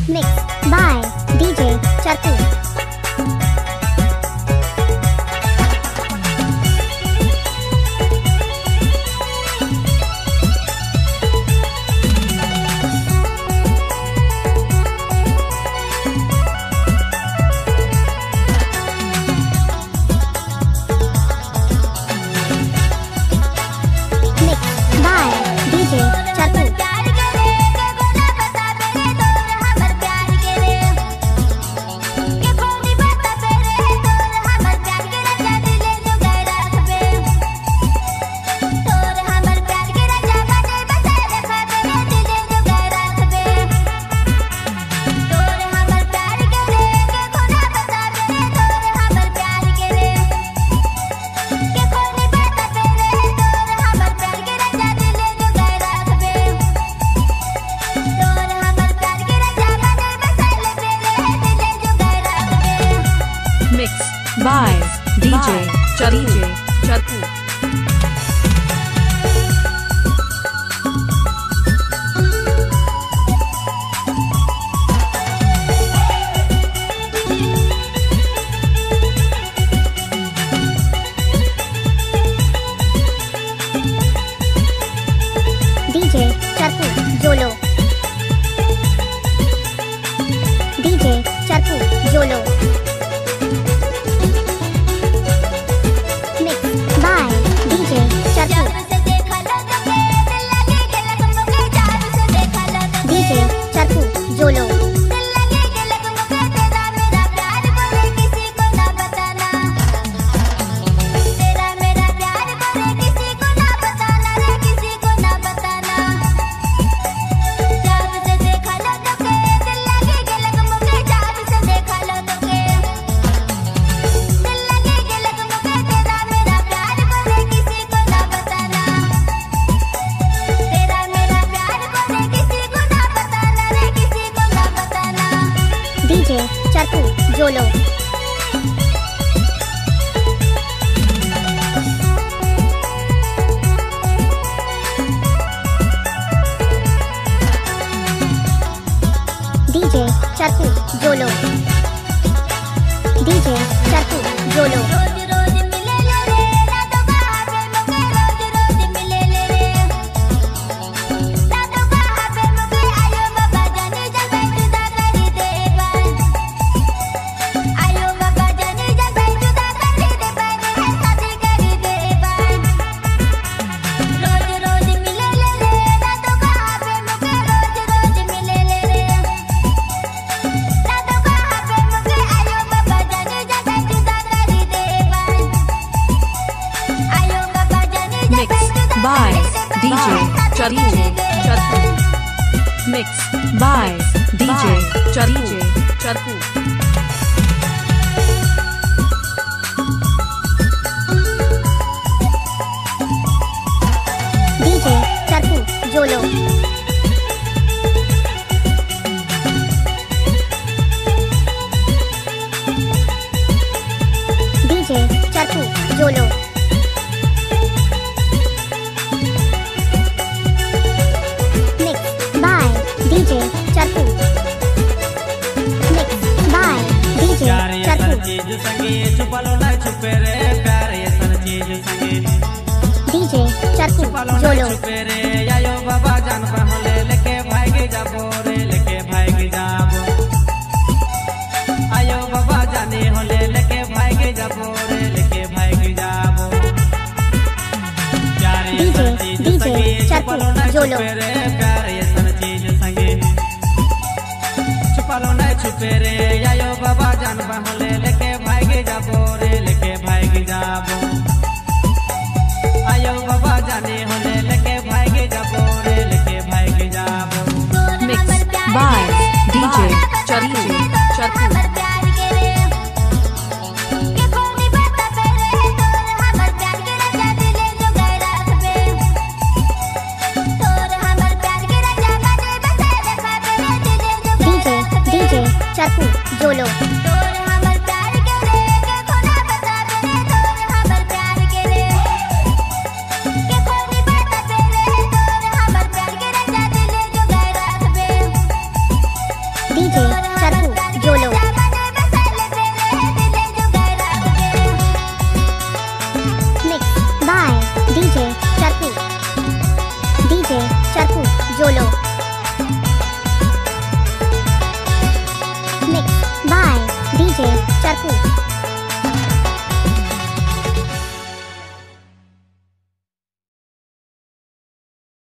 Mixed by DJ Charku. Mixed by DJ Charku. Mixed by DJ Charku. DJ Charku Jolo. DJ Charku Jolo. Mixed by DJ Charku. DJ Charku Jolo. DJ Charku Jolo. DJ Charku Jolo. DJ Charku Jolo. Mixed by DJ Charku. Mixed by DJ Charku. DJ Charku Jolo. DJ Charku Jolo. Mixed by DJ Charku. Mixed by DJ प्यार ये सर Charku. चीज संगे छुपालो ना छुपे रे प्यार ये सर चीज संगे DJ Charku छुपालो ना Jolo. छुपे रे आयो बाबा जान पहले लेके भागे जाबो रे लेके भागे जाबो आयो बाबा जाने होले लेके भागे जाबो रे लेके भागे जाबो प्यार ये सर चीज DJ संगे Charku छुपालो ना Jolo. छुपे रे प्यार ये सर चीज संगे छुपालो ना छुपे रे आयो बाबा जान पहले लेके भागे जाबो रे लेके भागे जाबो आयो बाबा जाने होले लेके भागे जाबो रे लेके भागे जाबो Mixed by DJ Charku. DJ Charku Jolo. DJ जोलो